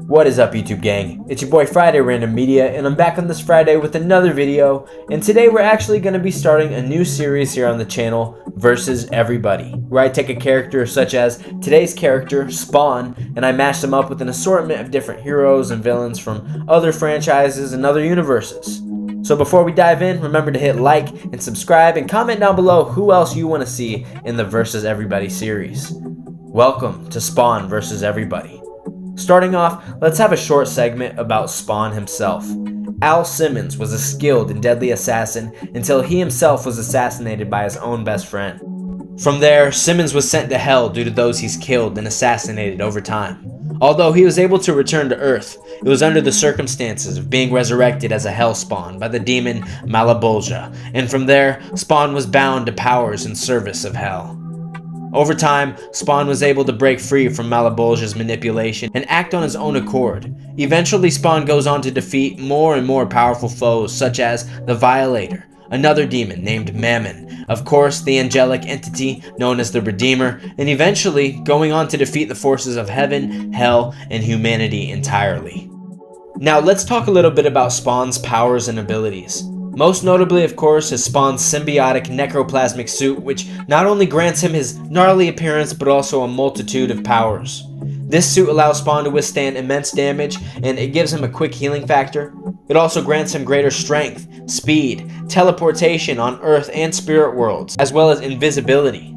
What is up, YouTube gang? It's your boy FridayRandommedia, and I'm back on this Friday with another video. And today we're actually going to be starting a new series here on the channel, Versus Everybody, where I take a character such as today's character, Spawn, and I mash them up with an assortment of different heroes and villains from other franchises and other universes. So before we dive in, remember to hit like and subscribe and comment down below who else you want to see in the Versus Everybody series. Welcome to Spawn Versus Everybody. Starting off, let's have a short segment about Spawn himself. Al Simmons was a skilled and deadly assassin until he himself was assassinated by his own best friend. From there, Simmons was sent to hell due to those he's killed and assassinated over time. Although he was able to return to Earth, it was under the circumstances of being resurrected as a hell spawn by the demon Malebolgia, and from there, Spawn was bound to powers in service of hell. Over time, Spawn was able to break free from Malebolgia's manipulation and act on his own accord. Eventually, Spawn goes on to defeat more and more powerful foes such as the Violator, another demon named Mammon, of course the angelic entity known as the Redeemer, and eventually going on to defeat the forces of heaven, hell, and humanity entirely. Now let's talk a little bit about Spawn's powers and abilities. Most notably, of course, is Spawn's symbiotic necroplasmic suit, which not only grants him his gnarly appearance, but also a multitude of powers. This suit allows Spawn to withstand immense damage, and it gives him a quick healing factor. It also grants him greater strength, speed, teleportation on Earth and spirit worlds, as well as invisibility.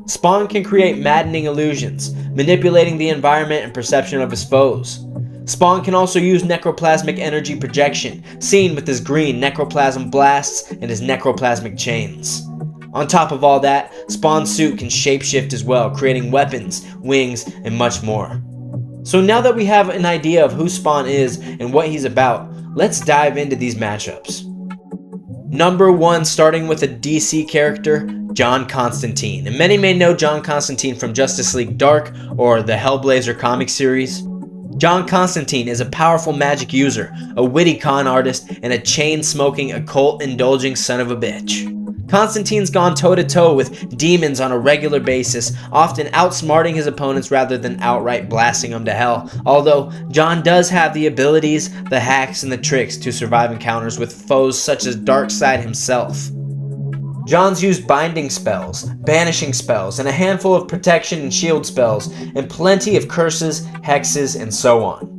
Spawn can create maddening illusions, manipulating the environment and perception of his foes. Spawn can also use necroplasmic energy projection, seen with his green necroplasm blasts and his necroplasmic chains. On top of all that, Spawn's suit can shapeshift as well, creating weapons, wings, and much more. So now that we have an idea of who Spawn is and what he's about, let's dive into these matchups. Number 1, starting with a DC character, John Constantine. And many may know John Constantine from Justice League Dark or the Hellblazer comic series. John Constantine is a powerful magic user, a witty con artist, and a chain-smoking, occult-indulging son of a bitch. Constantine's gone toe-to-toe with demons on a regular basis, often outsmarting his opponents rather than outright blasting them to hell, although John does have the abilities, the hacks, and the tricks to survive encounters with foes such as Darkseid himself. John's used binding spells, banishing spells, and a handful of protection and shield spells, and plenty of curses, hexes, and so on.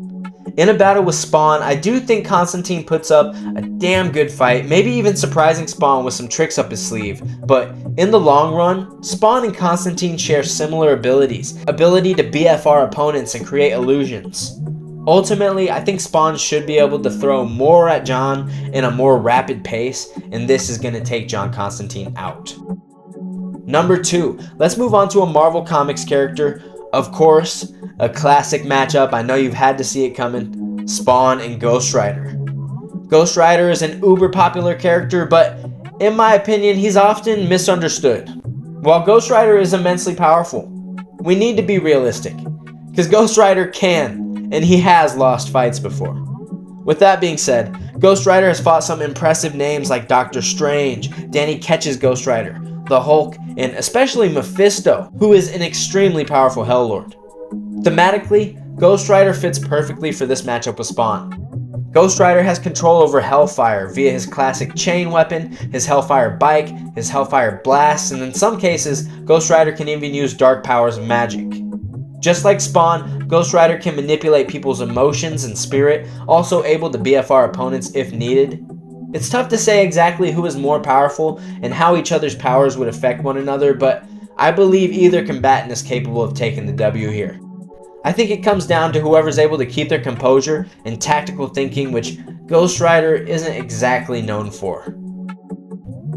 In a battle with Spawn, I do think Constantine puts up a damn good fight, maybe even surprising Spawn with some tricks up his sleeve, but in the long run, Spawn and Constantine share similar abilities, ability to BFR opponents and create illusions. Ultimately, I think Spawn should be able to throw more at John in a more rapid pace, and this is going to take John Constantine out. Number 2, let's move on to a Marvel Comics character. Of course, a classic matchup, I know you've had to see it coming, Spawn and Ghost Rider. Ghost Rider is an uber popular character, but in my opinion, he's often misunderstood. While Ghost Rider is immensely powerful, we need to be realistic, because Ghost Rider can, and he has lost fights before. With that being said, Ghost Rider has fought some impressive names like Doctor Strange, Danny Ketch's Ghost Rider, the Hulk, and especially Mephisto, who is an extremely powerful Helllord. Thematically, Ghost Rider fits perfectly for this matchup with Spawn. Ghost Rider has control over Hellfire via his classic chain weapon, his Hellfire bike, his Hellfire blasts, and in some cases, Ghost Rider can even use dark powers of magic. Just like Spawn, Ghost Rider can manipulate people's emotions and spirit, also able to BFR opponents if needed. It's tough to say exactly who is more powerful and how each other's powers would affect one another, but I believe either combatant is capable of taking the W here. I think it comes down to whoever's able to keep their composure and tactical thinking, which Ghost Rider isn't exactly known for.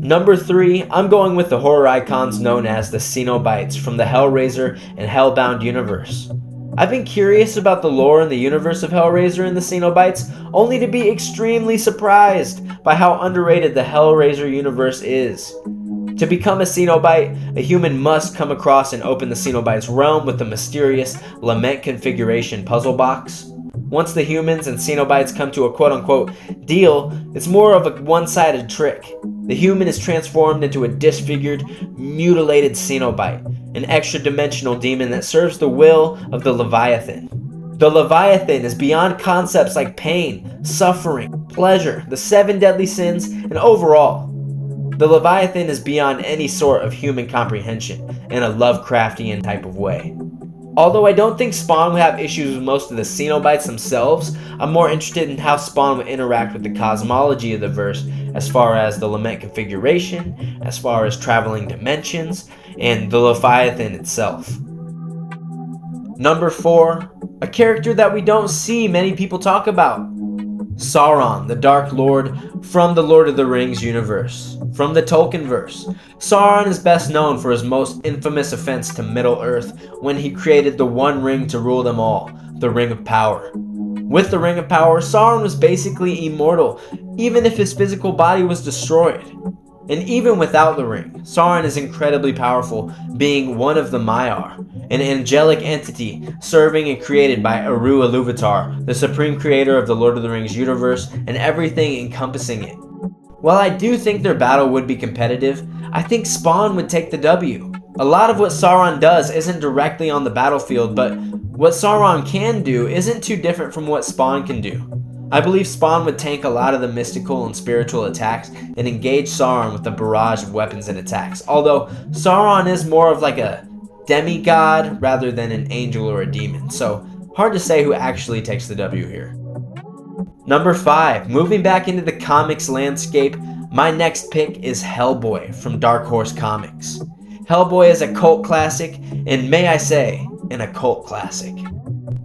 Number 3, I'm going with the horror icons known as the CENOBITES from the Hellraiser and Hellbound universe. I've been curious about the lore in the universe of Hellraiser and the CENOBITES, only to be extremely surprised by how underrated the Hellraiser universe is. To become a Cenobite, a human must come across and open the Cenobite's realm with the mysterious Lament configuration puzzle box. Once the humans and Cenobites come to a quote-unquote deal, it's more of a one-sided trick. The human is transformed into a disfigured, mutilated Cenobite, an extra-dimensional demon that serves the will of the Leviathan. The Leviathan is beyond concepts like pain, suffering, pleasure, the 7 deadly sins, and overall. The Leviathan is beyond any sort of human comprehension in a Lovecraftian type of way. Although I don't think Spawn would have issues with most of the Cenobites themselves, I'm more interested in how Spawn would interact with the cosmology of the verse as far as the Lament configuration, as far as traveling dimensions, and the Leviathan itself. Number 4, a character that we don't see many people talk about. Sauron, the Dark Lord from the Lord of the Rings universe, from the Tolkienverse. Sauron is best known for his most infamous offense to Middle-earth when he created the One Ring to rule them all, the Ring of Power. With the Ring of Power, Sauron was basically immortal, even if his physical body was destroyed. And even without the ring, Sauron is incredibly powerful, being one of the Maiar, an angelic entity serving and created by Eru Ilúvatar, the supreme creator of the Lord of the Rings universe and everything encompassing it. While I do think their battle would be competitive, I think Spawn would take the W. A lot of what Sauron does isn't directly on the battlefield, but what Sauron can do isn't too different from what Spawn can do. I believe Spawn would tank a lot of the mystical and spiritual attacks and engage Sauron with a barrage of weapons and attacks, although Sauron is more of like a demigod rather than an angel or a demon, so hard to say who actually takes the W here. Number 5, moving back into the comics landscape, my next pick is Hellboy from Dark Horse Comics. Hellboy is a cult classic, and may I say, an occult classic.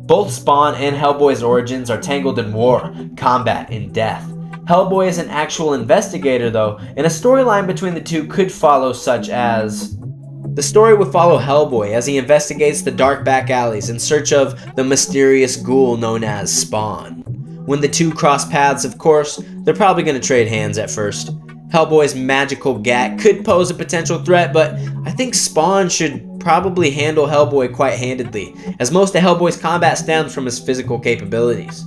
Both Spawn and Hellboy's origins are tangled in war, combat, and death. Hellboy is an actual investigator though, and a storyline between the two could follow, such as... The story would follow Hellboy as he investigates the dark back alleys in search of the mysterious ghoul known as Spawn. When the two cross paths, of course, they're probably going to trade hands at first. Hellboy's magical gat could pose a potential threat, but I think Spawn should probably handle Hellboy quite handedly, as most of Hellboy's combat stems from his physical capabilities.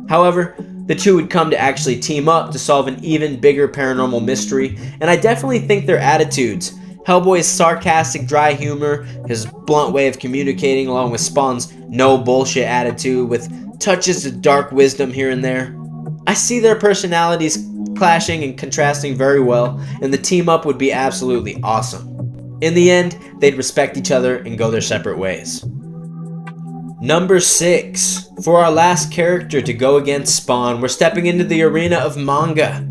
However, the two would come to actually team up to solve an even bigger paranormal mystery, and I definitely think their attitudes, Hellboy's sarcastic dry humor, his blunt way of communicating along with Spawn's no bullshit attitude with touches of dark wisdom here and there, I see their personalities clashing and contrasting very well, and the team up would be absolutely awesome. In the end, they'd respect each other and go their separate ways. Number 6. For our last character to go against Spawn, we're stepping into the arena of manga.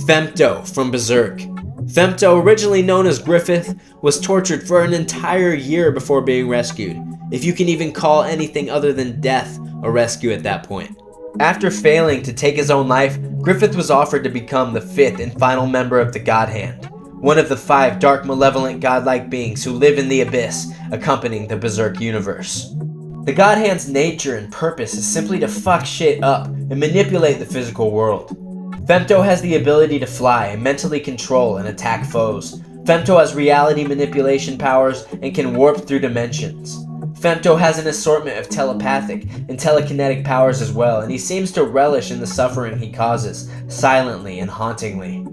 FEMTO from Berserk. FEMTO, originally known as Griffith, was tortured for an entire year before being rescued, if you can even call anything other than death a rescue at that point. After failing to take his own life, Griffith was offered to become the 5th and final member of the God Hand, one of the 5 dark, malevolent, godlike beings who live in the abyss, accompanying the Berserk universe. The God Hand's nature and purpose is simply to fuck shit up and manipulate the physical world. FEMTO has the ability to fly and mentally control and attack foes. FEMTO has reality manipulation powers and can warp through dimensions. FEMTO has an assortment of telepathic and telekinetic powers as well, and he seems to relish in the suffering he causes, silently and hauntingly.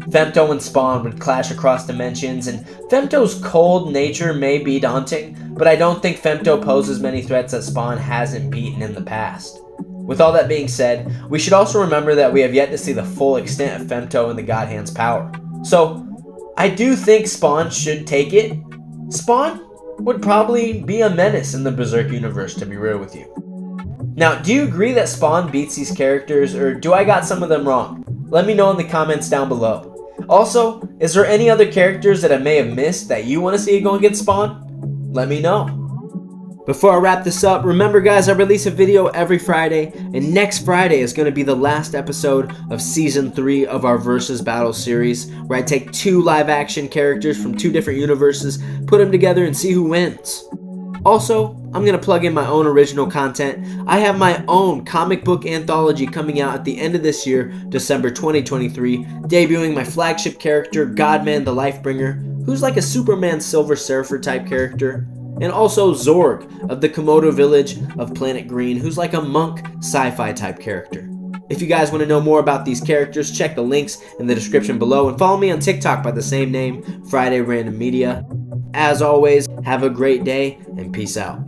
FEMTO and Spawn would clash across dimensions, and FEMTO's cold nature may be daunting, but I don't think FEMTO poses many threats that Spawn hasn't beaten in the past. With all that being said, we should also remember that we have yet to see the full extent of FEMTO and the God Hand's power. So, I do think Spawn should take it. Spawn would probably be a menace in the Berserk universe, to be real with you. Now, do you agree that Spawn beats these characters, or do I got some of them wrong? Let me know in the comments down below. Also, is there any other characters that I may have missed that you want to see go against Spawn? Let me know. Before I wrap this up, remember guys, I release a video every Friday, and next Friday is going to be the last episode of Season 3 of our Versus Battle series, where I take 2 live-action characters from 2 different universes, put them together, and see who wins. Also, I'm going to plug in my own original content. I have my own comic book anthology coming out at the end of this year, December 2023, debuting my flagship character, Godman the Lifebringer, who's like a Superman Silver Surfer type character. And also Xorg of the Komodo village of Planet Green, who's like a monk sci-fi type character. If you guys want to know more about these characters, check the links in the description below and follow me on TikTok by the same name, FridayRandommedia. As always, have a great day and peace out.